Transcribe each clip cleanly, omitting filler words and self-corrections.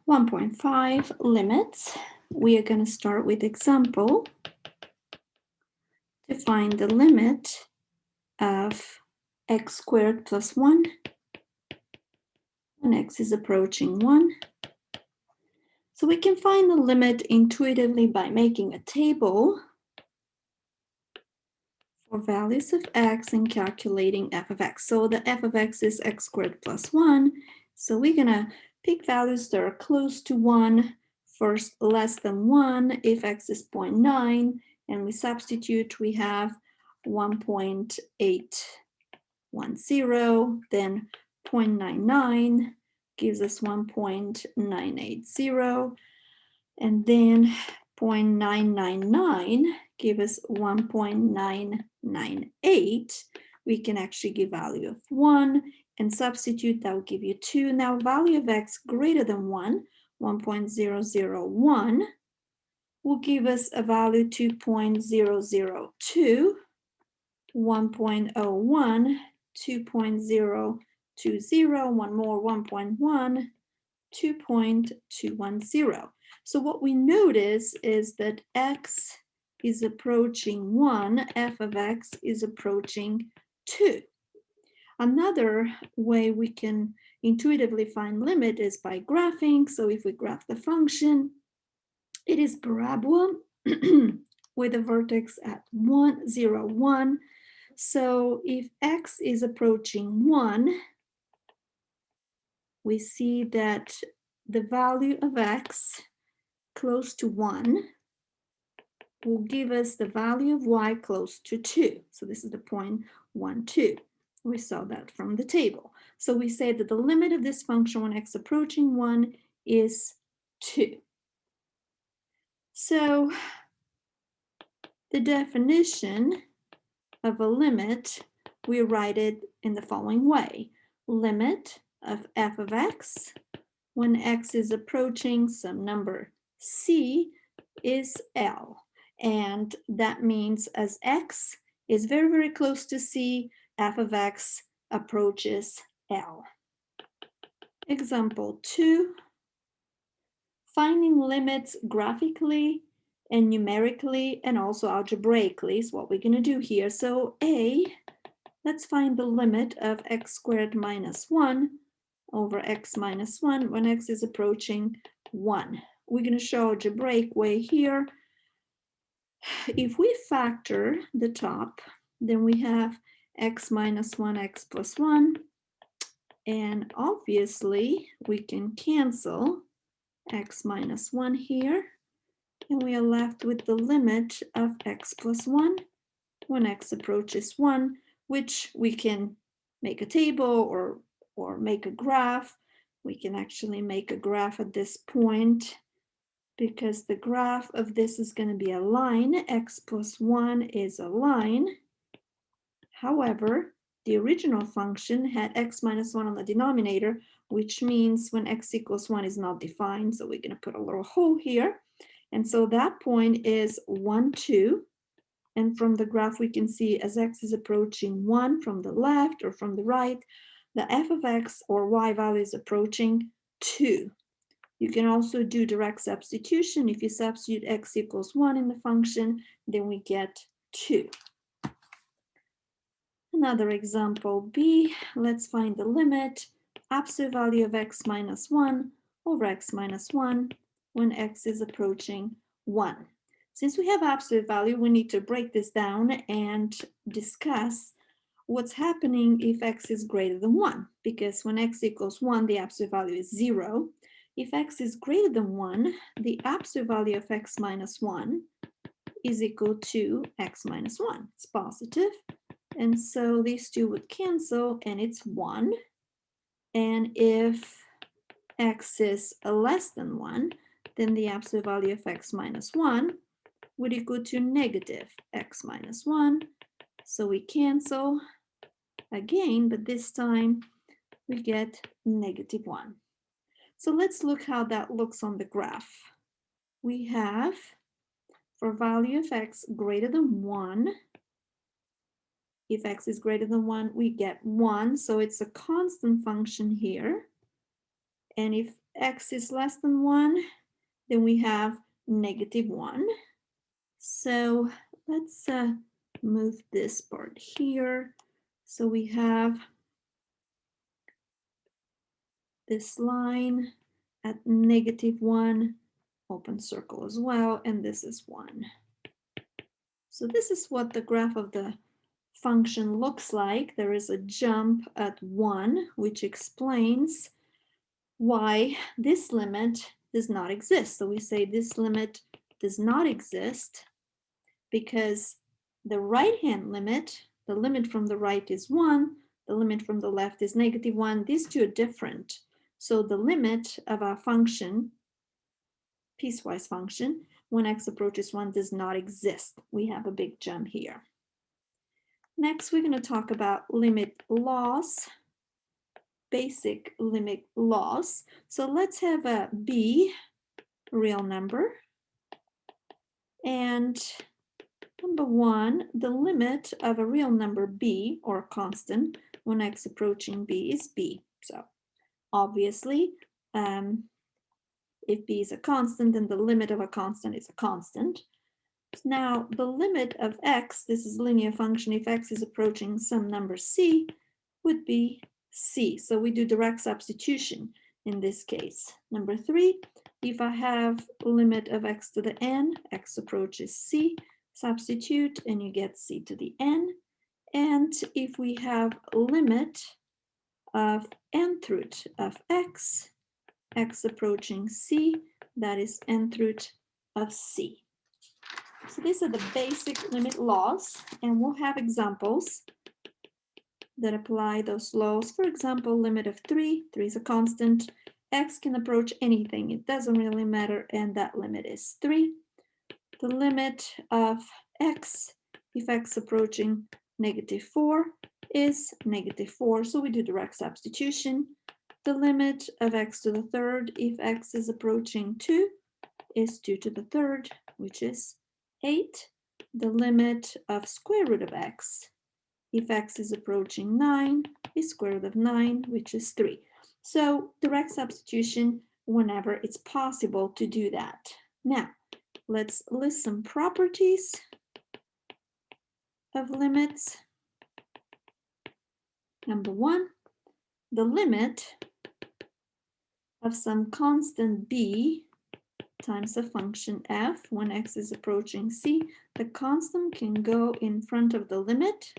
1.5 limits. We are going to start with example to find the limit of x squared plus 1 when x is approaching 1. So we can find the limit intuitively by making a table for values of x and calculating f of x. So the f of x is x squared plus 1. So we're going to pick values that are close to 1, first less than 1 if x is 0.9, and we substitute, we have 1.810, then 0.99 gives us 1.980, and then 0.999 give us 1.998. We can actually give value of 1 and substitute, that will give you 2. Now value of x greater than 1, 1.001, will give us a value 2.002, 1.01, 2.020, one more 1.1, 2.210. So what we notice is that x is approaching 1, f of x is approaching 2. Another way we can intuitively find limit is by graphing. So if we graph the function, it is parabola with a vertex at 1, 0, 1. So if x is approaching 1, we see that the value of x close to 1 will give us the value of y close to 2. So this is the 0.12. We saw that from the table. So we say that the limit of this function when x approaching 1 is 2. So the definition of a limit, we write it in the following way. Limit of f of x when x is approaching some number c is L. And that means as x is very, very close to c, f of x approaches L. Example 2, finding limits graphically and numerically and also algebraically is what we're going to do here. So A, let's find the limit of x squared minus 1 over x minus 1 when x is approaching 1. We're going to show algebraic way here. If we factor the top, then we have x minus 1, x plus 1. And obviously, we can cancel x minus 1 here. And we are left with the limit of x plus 1 when x approaches 1, which we can make a table or make a graph. We can actually make a graph at this point because the graph of this is going to be a line. X plus 1 is a line. However, the original function had x minus 1 on the denominator, which means when x equals 1 is not defined. So we're going to put a little hole here. And so that point is 1, 2. And from the graph, we can see as x is approaching 1 from the left or from the right, the f of x or y value is approaching 2. You can also do direct substitution. If you substitute x equals 1 in the function, then we get 2. Another example B, let's find the limit, absolute value of x minus 1 over x minus 1 when x is approaching 1. Since we have absolute value, we need to break this down and discuss what's happening if x is greater than 1, because when x equals 1, the absolute value is 0. If x is greater than 1, the absolute value of x minus 1 is equal to x minus 1. It's positive. And so these two would cancel, and it's 1. And if x is less than 1, then the absolute value of x minus 1 would equal to negative x minus 1. So we cancel again, but this time we get negative 1. So let's look how that looks on the graph. We have, for value of x greater than 1, if x is greater than 1, we get 1. So it's a constant function here. And if x is less than 1, then we have -1. So let's move this part here. So we have this line at -1, open circle as well, and this is 1. So this is what the graph of the function looks like. There is a jump at 1, which explains why this limit does not exist. So we say this limit does not exist because the right-hand limit, the limit from the right is 1, the limit from the left is -1. These two are different. So the limit of our function, piecewise function, when x approaches 1 does not exist. We have a big jump here. Next, we're going to talk about limit laws, basic limit laws. So let's have a b, real number, and number 1, the limit of a real number b, or a constant, when x approaching b is b. So obviously, if b is a constant, then the limit of a constant is a constant. Now, the limit of x, this is linear function, if x is approaching some number c, would be c. So we do direct substitution in this case. Number 3, if I have limit of x to the n, x approaches c, substitute, and you get c to the n. And if we have limit of nth root of x, x approaching c, that is nth root of c. So these are the basic limit laws, and we'll have examples that apply those laws. For example, limit of 3 is a constant. X can approach anything, it doesn't really matter, and that limit is 3. The limit of x, if x approaching -4, is -4, so we do direct substitution. The limit of x to the third, if x is approaching 2, is 2 to the third, which is 8. The limit of square root of x, if x is approaching 9, is square root of 9, which is 3. So direct substitution whenever it's possible to do that. Now, let's list some properties of limits. Number 1, the limit of some constant b times a function f when x is approaching c, the constant can go in front of the limit.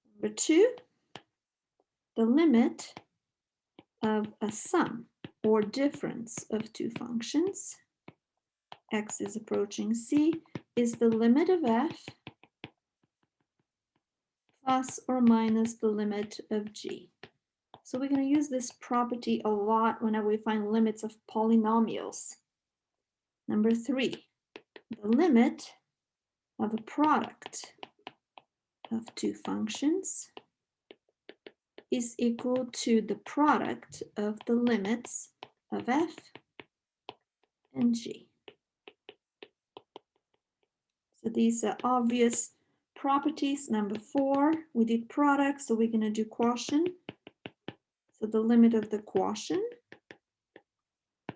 Number 2, the limit of a sum or difference of two functions, x is approaching c, is the limit of f plus or minus the limit of g. So we're going to use this property a lot whenever we find limits of polynomials. Number 3, the limit of a product of two functions is equal to the product of the limits of f and g. So these are obvious properties. Number 4, we did product, so we're going to do quotient. So the limit of the quotient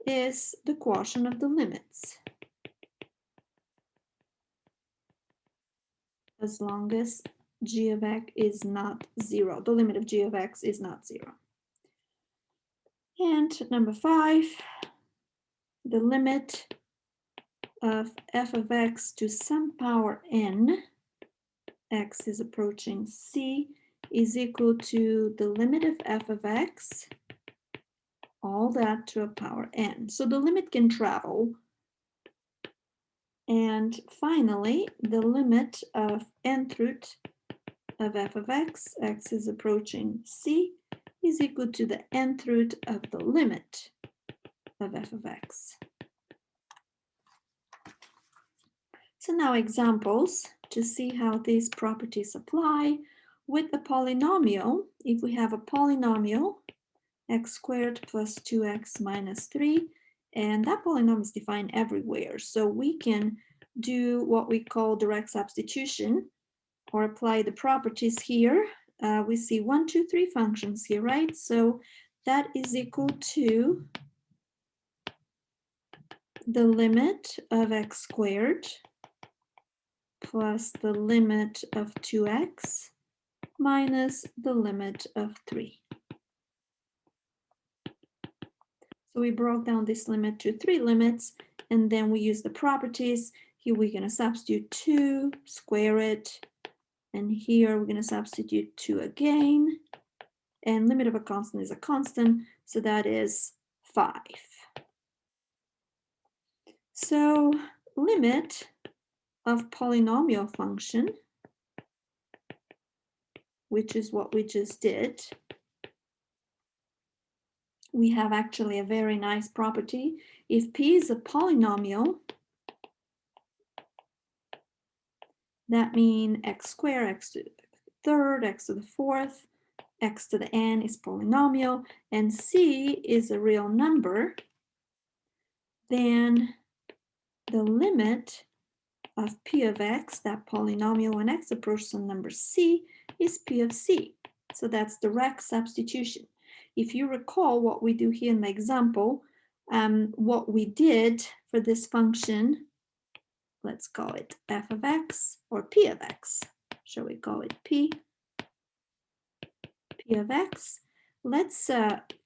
is the quotient of the limits, as long as g of x is not 0. The limit of g of x is not 0. And number 5, the limit of f of x to some power n, x is approaching c, is equal to the limit of f of x, all that to a power n. So the limit can travel. And finally, the limit of nth root of f of x, x is approaching c, is equal to the nth root of the limit of f of x. So now examples to see how these properties apply. With a polynomial, if we have a polynomial, x squared plus 2x minus 3, and that polynomial is defined everywhere. So we can do what we call direct substitution or apply the properties here we see 1, 2, 3 functions here, right? So that is equal to the limit of x squared plus the limit of 2x minus the limit of 3. So we broke down this limit to 3 limits, and then we use the properties. Here we're going to substitute 2, square it, and here we're going to substitute 2 again. And limit of a constant is a constant, so that is 5. So limit of polynomial function, which is what we just did, we have actually a very nice property. If p is a polynomial, that means x squared, x to the third, x to the fourth, x to the n is polynomial, and c is a real number, then the limit of p of x, that polynomial when x approaches the number c, is p of c. So that's direct substitution. If you recall what we do here in the example, what we did for this function, let's call it f of x or p of x. Shall we call it p of x? Let's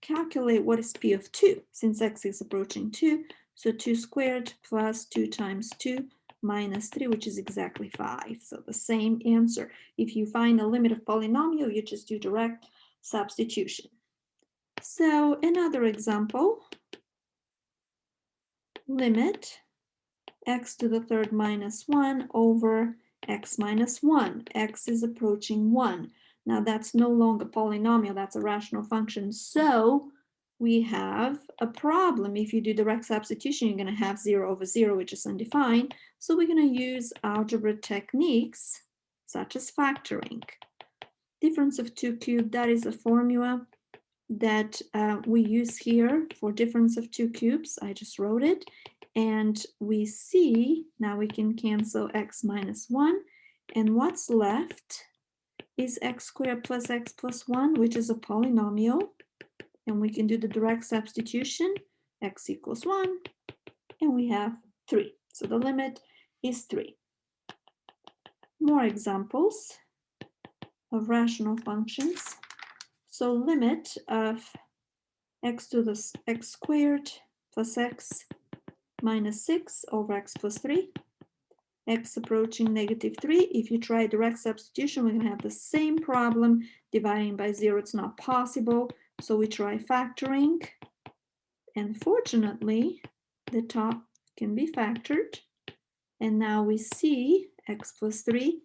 calculate what is p of 2, since x is approaching 2. So 2 squared plus 2 times 2 minus 3, which is exactly 5. So the same answer. If you find the limit of polynomial, you just do direct substitution. So another example, limit x to the third minus 1 over x minus 1. X is approaching 1. Now that's no longer polynomial, that's a rational function. So we have a problem. If you do direct substitution, you're going to have 0 over 0, which is undefined. So we're going to use algebra techniques such as factoring. Difference of 2 cubed, that is a formula that we use here for difference of 2 cubes. I just wrote it. And we see, now we can cancel x minus 1. And what's left is x squared plus x plus 1, which is a polynomial. And we can do the direct substitution, x equals 1, and we have 3. So the limit is 3. More examples of rational functions. So limit of x to the x squared plus x minus 6 over x plus 3, x approaching negative 3. If you try direct substitution, we're going to have the same problem. Dividing by 0, it's not possible. So we try factoring. And fortunately, the top can be factored. And now we see x plus 3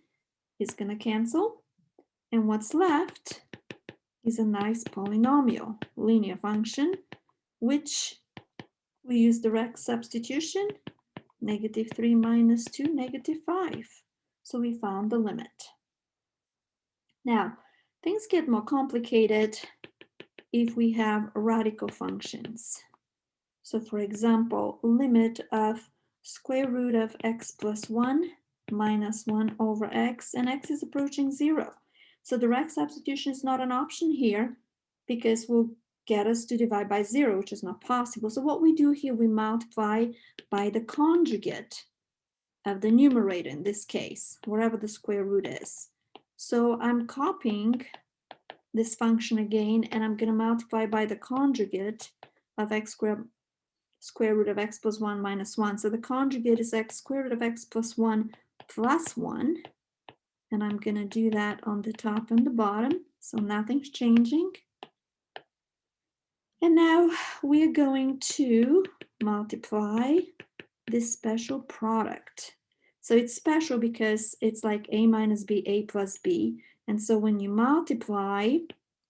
is going to cancel. And what's left is a nice polynomial, linear function, which we use direct substitution. Negative 3 minus 2, negative 5. So we found the limit. Now, things get more complicated if we have radical functions. So for example, limit of square root of x plus 1 minus 1 over x, and x is approaching 0. So direct substitution is not an option here because we'll get us to divide by 0, which is not possible. So what we do here, we multiply by the conjugate of the numerator in this case, wherever the square root is. So I'm copying this function again, and I'm going to multiply by the conjugate of x square root of x plus 1 minus 1. So the conjugate is x square root of x plus 1 plus 1. And I'm going to do that on the top and the bottom. So nothing's changing. And now we're going to multiply this special product. So it's special because it's like a minus b, a plus b. And so when you multiply,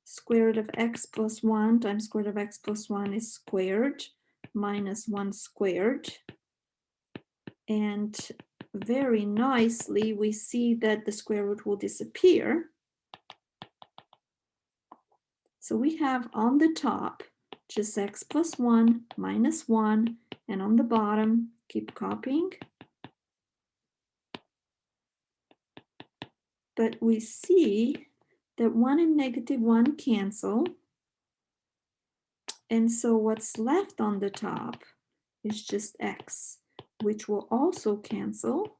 square root of x plus 1 times square root of x plus 1 is squared minus 1 squared. And very nicely, we see that the square root will disappear. So we have on the top just x plus 1 minus 1, and on the bottom, keep copying. But we see that 1 and -1 cancel. And so what's left on the top is just x, which will also cancel.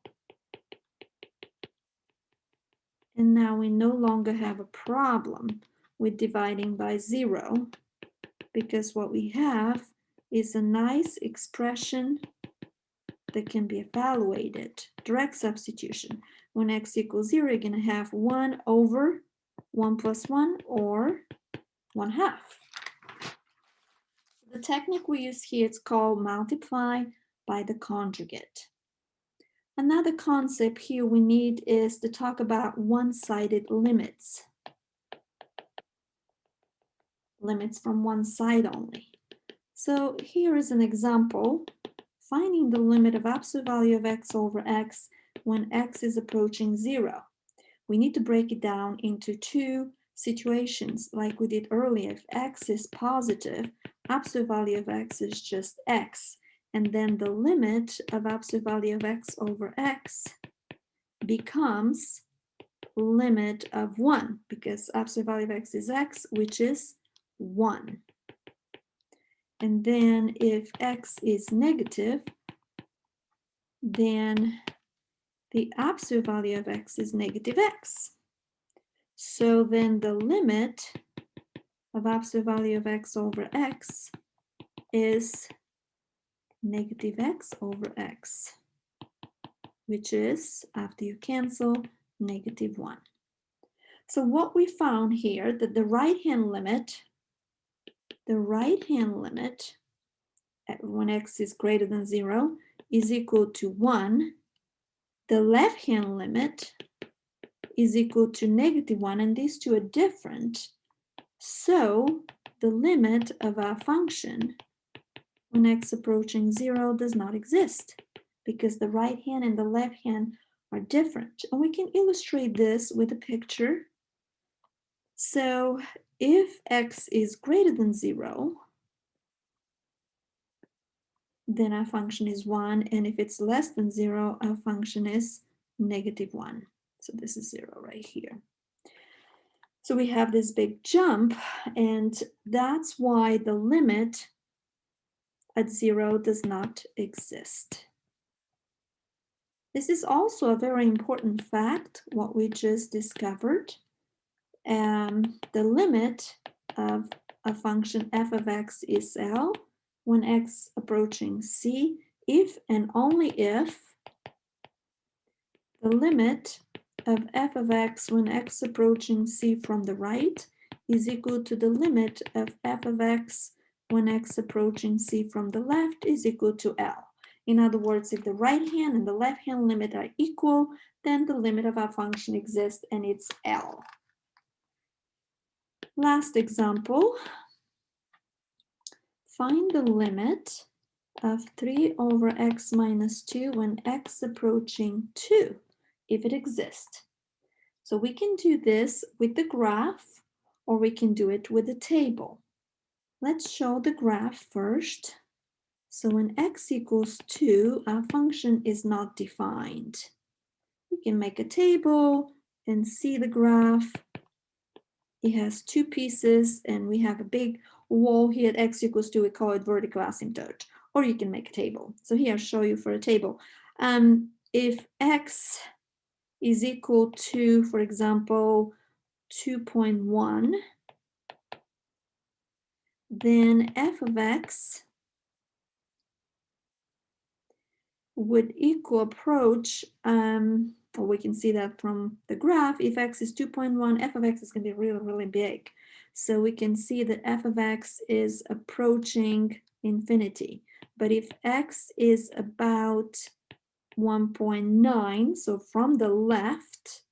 And now we no longer have a problem with dividing by 0, because what we have is a nice expression that can be evaluated. Direct substitution. When x equals 0, you're going to have 1 over 1 plus 1, or 1/2. The technique we use here is called multiply by the conjugate. Another concept here we need is to talk about one-sided limits. Limits from one side only. So here is an example. Finding the limit of absolute value of x over x when x is approaching 0. We need to break it down into two situations like we did earlier. If x is positive, absolute value of x is just x. And then the limit of absolute value of x over x becomes limit of 1, because absolute value of x is x, which is 1. And then if x is negative, then the absolute value of x is negative x. So then the limit of absolute value of x over x is negative x over x, which is, after you cancel, -1. So what we found here, that the right-hand limit when x is greater than 0 is equal to 1. The left-hand limit is equal to -1, and these two are different. So the limit of our function when x approaching 0 does not exist, because the right hand and the left hand are different. And we can illustrate this with a picture. So if x is greater than 0, then our function is 1, and if it's less than 0, our function is -1. So this is 0 right here. So we have this big jump, and that's why the limit at 0 does not exist. This is also a very important fact, what we just discovered. The limit of a function f of x is L when x approaching c, if and only if the limit of f of x when x approaching c from the right is equal to the limit of f of x when x approaching c from the left is equal to L. In other words, if the right hand and the left hand limit are equal, then the limit of our function exists, and it's L. Last example. Find the limit of 3 over x minus 2 when x approaching 2, if it exists. So we can do this with the graph, or we can do it with a table. Let's show the graph first. So when x equals 2, our function is not defined. We can make a table and see the graph. It has two pieces, and we have a big wall here at x equals 2. We call it vertical asymptote. Or you can make a table. So here I'll show you for a table. If x is equal to, for example, 2.1, then f of x would equal approach, or we can see that from the graph. If x is 2.1, f of x is going to be really, really big. So we can see that f of x is approaching infinity. But if x is about 1.9, so from the left,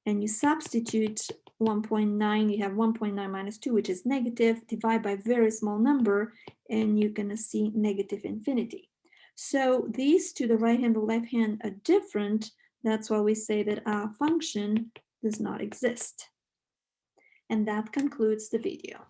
and you substitute 1.9, you have 1.9 minus 2, which is negative, divide by a very small number, and you're going to see negative infinity. So these to the right hand and left hand are different. That's why we say that our function does not exist. And that concludes the video.